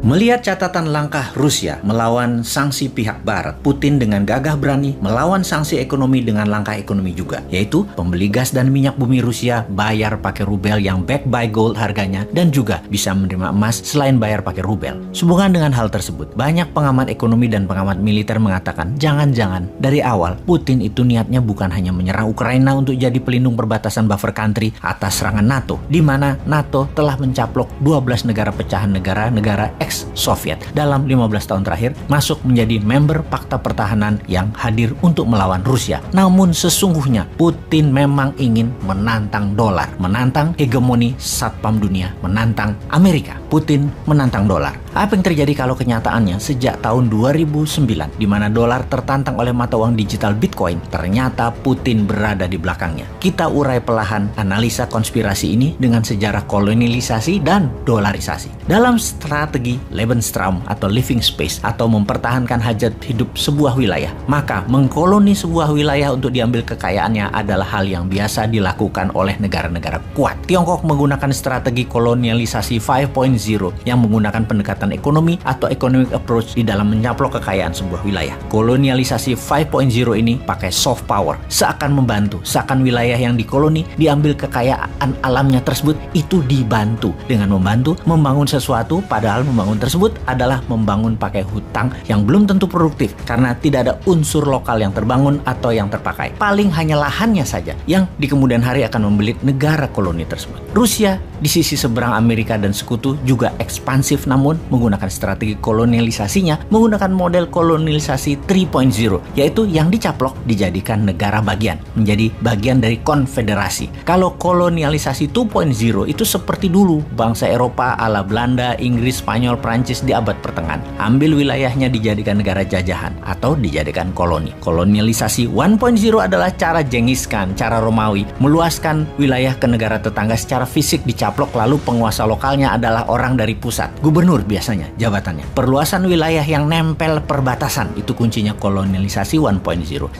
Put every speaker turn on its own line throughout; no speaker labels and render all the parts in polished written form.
Melihat catatan langkah Rusia melawan sanksi pihak Barat, Putin dengan gagah berani melawan sanksi ekonomi dengan langkah ekonomi juga, yaitu pembeli gas dan minyak bumi Rusia bayar pakai rubel yang backed by gold harganya dan juga bisa menerima emas selain bayar pakai rubel. Sehubungan dengan hal tersebut, banyak pengamat ekonomi dan pengamat militer mengatakan jangan-jangan dari awal Putin itu niatnya bukan hanya menyerang Ukraina untuk jadi pelindung perbatasan buffer country atas serangan NATO, di mana NATO telah mencaplok 12 negara pecahan negara ex-Soviet dalam 15 tahun terakhir masuk menjadi member Pakta Pertahanan yang hadir untuk melawan Rusia. Namun sesungguhnya Putin memang ingin menantang dolar, menantang hegemoni satpam dunia, menantang Amerika. Putin menantang dolar. Apa yang terjadi kalau kenyataannya sejak tahun 2009 di mana dolar tertantang oleh mata uang digital Bitcoin, ternyata Putin berada di belakangnya. Kita urai perlahan analisa konspirasi ini dengan sejarah kolonialisasi dan dolarisasi. Dalam strategi Lebensraum atau living space atau mempertahankan hajat hidup sebuah wilayah, maka mengkoloni sebuah wilayah untuk diambil kekayaannya adalah hal yang biasa dilakukan oleh negara-negara kuat. Tiongkok menggunakan strategi kolonialisasi 5.0 yang menggunakan pendekatan ekonomi atau economic approach di dalam mencaplok kekayaan sebuah wilayah. Kolonialisasi 5.0 ini pakai soft power, seakan membantu, seakan wilayah yang dikoloni diambil kekayaan alamnya tersebut itu dibantu dengan membantu membangun sesuatu, padahal membangun tersebut adalah membangun pakai hutang yang belum tentu produktif karena tidak ada unsur lokal yang terbangun atau yang terpakai. Paling hanya lahannya saja yang di kemudian hari akan membelit negara koloni tersebut. Rusia di sisi seberang Amerika dan sekutu juga ekspansif, namun menggunakan strategi kolonialisasinya menggunakan model kolonialisasi 3.0, yaitu yang dicaplok dijadikan negara bagian, menjadi bagian dari konfederasi. Kalau kolonialisasi 2.0 itu seperti dulu bangsa Eropa ala Belanda, Inggris, Spanyol, Prancis di abad pertengahan. Ambil wilayahnya dijadikan negara jajahan atau dijadikan koloni. Kolonialisasi 1.0 adalah cara Genghis Khan, cara Romawi, meluaskan wilayah ke negara tetangga secara fisik dicaplok, lalu penguasa lokalnya adalah orang dari pusat. Gubernur biasanya jabatannya. Perluasan wilayah yang nempel perbatasan, itu kuncinya kolonialisasi 1.0.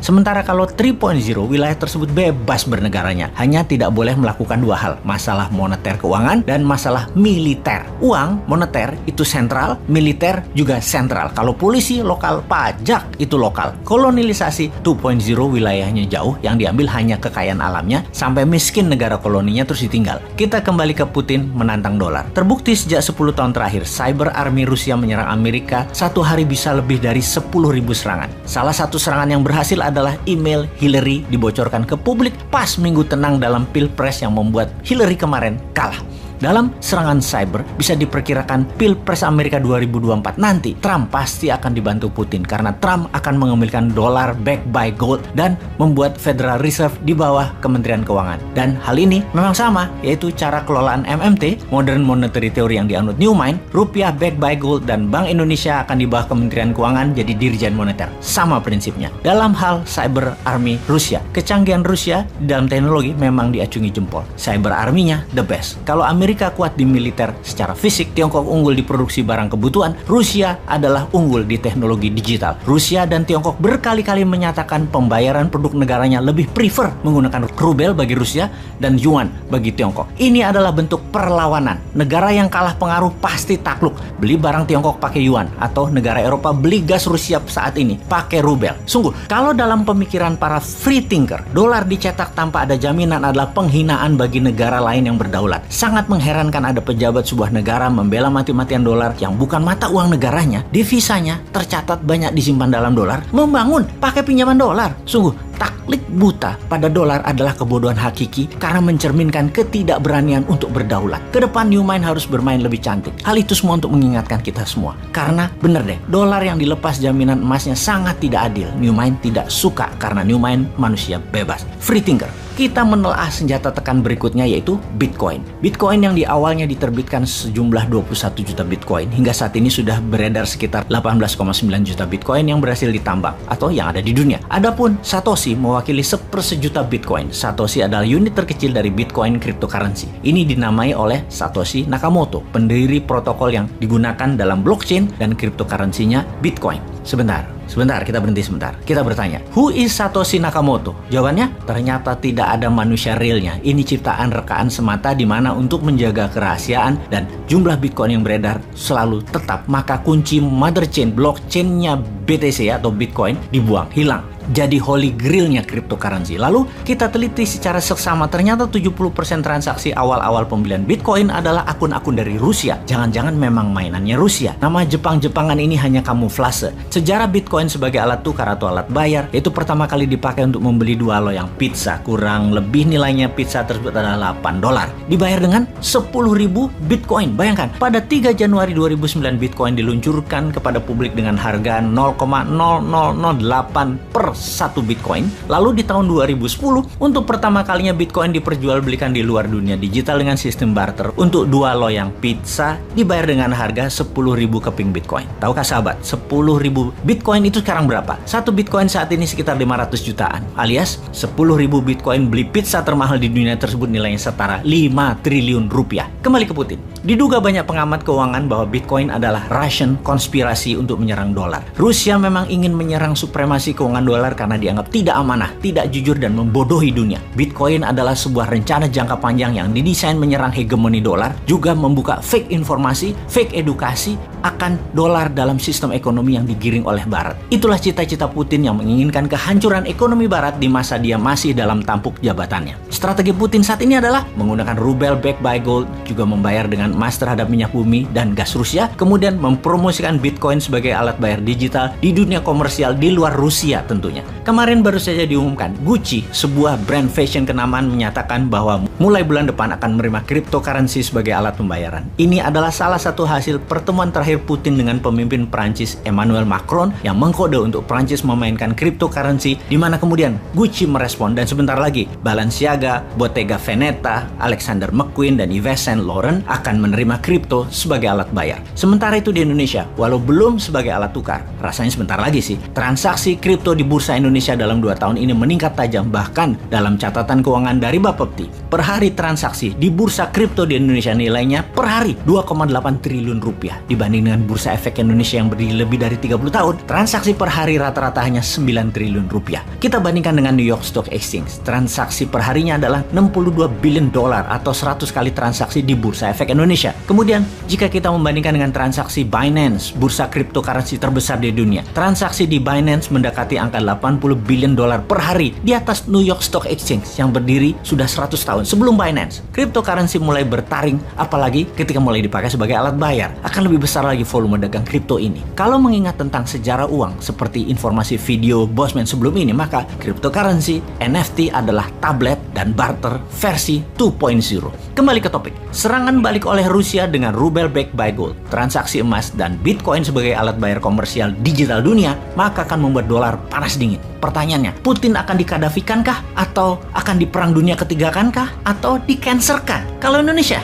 Sementara kalau 3.0, wilayah tersebut bebas bernegaranya. Hanya tidak boleh melakukan dua hal, masalah moneter keuangan dan masalah militer. Uang, moneter itu sentral, militer juga sentral. Kalau polisi lokal, pajak itu lokal. Kolonialisasi 2.0 wilayahnya jauh, yang diambil hanya kekayaan alamnya sampai miskin negara koloninya terus ditinggal. Kita kembali ke Putin menantang dolar. Terbukti sejak 10 tahun terakhir, cyber army Rusia menyerang Amerika satu hari bisa lebih dari 10.000 serangan. Salah satu serangan yang berhasil adalah email Hillary dibocorkan ke publik pas minggu tenang dalam Pilpres yang membuat Hillary kemarin kalah. Dalam serangan cyber, bisa diperkirakan Pilpres Amerika 2024 nanti, Trump pasti akan dibantu Putin karena Trump akan mengambilkan dolar backed by gold dan membuat Federal Reserve di bawah Kementerian Keuangan. Dan hal ini memang sama, yaitu cara kelolaan MMT, Modern Monetary Theory yang dianut Newman, rupiah backed by gold dan Bank Indonesia akan di bawah Kementerian Keuangan jadi Dirjen Moneter. Sama prinsipnya. Dalam hal cyber army Rusia, kecanggihan Rusia dalam teknologi memang diacungi jempol. Cyber army-nya the best. Kalau Amerika kuat di militer secara fisik, Tiongkok unggul di produksi barang kebutuhan, Rusia adalah unggul di teknologi digital. Rusia dan Tiongkok berkali-kali menyatakan pembayaran produk negaranya lebih prefer menggunakan rubel bagi Rusia dan yuan bagi Tiongkok. Ini adalah bentuk perlawanan. Negara yang kalah pengaruh pasti takluk. Beli barang Tiongkok pakai yuan, atau negara Eropa beli gas Rusia saat ini pakai rubel. Sungguh, kalau dalam pemikiran para free thinker, dolar dicetak tanpa ada jaminan adalah penghinaan bagi negara lain yang berdaulat. Sangat mengherankan ada pejabat sebuah negara membela mati-matian dolar yang bukan mata uang negaranya, devisanya tercatat banyak disimpan dalam dolar, membangun pakai pinjaman dolar. Sungguh, taklik buta pada dolar adalah kebodohan hakiki karena mencerminkan ketidakberanian untuk berdaulat. Kedepan Newman harus bermain lebih cantik. Hal itu semua untuk mengingatkan kita semua. Karena bener deh, dolar yang dilepas jaminan emasnya sangat tidak adil. Newman tidak suka karena Newman manusia bebas. Free thinker. Kita menelaah senjata tekan berikutnya, yaitu Bitcoin. Bitcoin yang di awalnya diterbitkan sejumlah 21 juta Bitcoin, hingga saat ini sudah beredar sekitar 18,9 juta Bitcoin yang berhasil ditambang atau yang ada di dunia. Adapun Satoshi mewakili 1/1 juta Bitcoin. Satoshi adalah unit terkecil dari Bitcoin cryptocurrency. Ini dinamai oleh Satoshi Nakamoto, pendiri protokol yang digunakan dalam blockchain dan cryptocurrency-nya Bitcoin. Sebentar, Sebentar, kita berhenti sebentar. Kita bertanya, who is Satoshi Nakamoto? Jawabannya, ternyata tidak ada manusia realnya. Ini ciptaan rekaan semata di mana untuk menjaga kerahasiaan dan jumlah Bitcoin yang beredar selalu tetap, maka kunci mother chain, blockchain-nya BTC atau Bitcoin dibuang, hilang. Jadi holy grail-nya cryptocurrency. Lalu kita teliti secara seksama, ternyata 70% transaksi awal-awal pembelian Bitcoin adalah akun-akun dari Rusia. Jangan-jangan memang mainannya Rusia. Nama Jepang-Jepangan ini hanya kamuflase. Sejarah Bitcoin sebagai alat tukar atau alat bayar, yaitu pertama kali dipakai untuk membeli 2 loyang pizza. Kurang lebih nilainya pizza tersebut adalah $8. Dibayar dengan 10.000 Bitcoin. Bayangkan, pada 3 Januari 2009 Bitcoin diluncurkan kepada publik dengan harga 0,0008 per 1 Bitcoin. Lalu di tahun 2010, untuk pertama kalinya Bitcoin diperjualbelikan di luar dunia digital dengan sistem barter. Untuk 2 loyang pizza dibayar dengan harga 10.000 keping Bitcoin. Tahukah sahabat, 10.000 Bitcoin itu sekarang berapa? 1 Bitcoin saat ini sekitar 500 jutaan. Alias 10.000 Bitcoin beli pizza termahal di dunia tersebut nilainya setara 5 triliun rupiah. Kembali ke Putin. Diduga banyak pengamat keuangan bahwa Bitcoin adalah Russian konspirasi untuk menyerang dolar. Rusia memang ingin menyerang supremasi keuangan dolar karena dianggap tidak amanah, tidak jujur, dan membodohi dunia. Bitcoin adalah sebuah rencana jangka panjang yang didesain menyerang hegemoni dolar, juga membuka fake informasi, fake edukasi akan dolar dalam sistem ekonomi yang digiring oleh Barat. Itulah cita-cita Putin yang menginginkan kehancuran ekonomi Barat di masa dia masih dalam tampuk jabatannya. Strategi Putin saat ini adalah menggunakan rubel backed by gold, juga membayar dengan emas terhadap minyak bumi dan gas Rusia, kemudian mempromosikan Bitcoin sebagai alat bayar digital di dunia komersial di luar Rusia tentunya. Kemarin baru saja diumumkan, Gucci, sebuah brand fashion kenamaan, menyatakan bahwa mulai bulan depan akan menerima cryptocurrency sebagai alat pembayaran. Ini adalah salah satu hasil pertemuan terakhir Putin dengan pemimpin Prancis Emmanuel Macron yang mengkode untuk Prancis memainkan cryptocurrency, di mana kemudian Gucci merespon dan sebentar lagi Balenciaga, Bottega Veneta, Alexander McQueen, dan Yves Saint Laurent akan menerima kripto sebagai alat bayar. Sementara itu di Indonesia, walau belum sebagai alat tukar, rasanya sebentar lagi sih, transaksi kripto di Bursa Indonesia dalam 2 tahun ini meningkat tajam. Bahkan dalam catatan keuangan dari Bapepti, per hari transaksi di bursa kripto di Indonesia nilainya per hari 2,8 triliun rupiah. Dibanding dengan Bursa Efek Indonesia yang berdiri lebih dari 30 tahun, transaksi per hari rata-rata hanya 9 triliun rupiah. Kita bandingkan dengan New York Stock Exchange, transaksi per harinya adalah 62 billion dolar atau 100 kali transaksi di Bursa Efek Indonesia. Kemudian, jika kita membandingkan dengan transaksi Binance, bursa cryptocurrency terbesar di dunia, transaksi di Binance mendekati angka 80 billion dolar per hari, di atas New York Stock Exchange yang berdiri sudah 100 tahun sebelum Binance. Cryptocurrency mulai bertaring, apalagi ketika mulai dipakai sebagai alat bayar. Akan lebih besar lagi volume dagang kripto ini. Kalau mengingat tentang sejarah uang seperti informasi video Bosman sebelum ini, maka cryptocurrency, NFT adalah tablet dan barter versi 2.0. Kembali ke topik. Serangan balik oleh Rusia dengan rubel backed by gold, transaksi emas, dan Bitcoin sebagai alat bayar komersial digital dunia, maka akan membuat dolar panas dingin. Pertanyaannya, Putin akan dikadafikankah? Atau akan diperang dunia ketiga kankah? Atau di-cancerkan? Kalau Indonesia,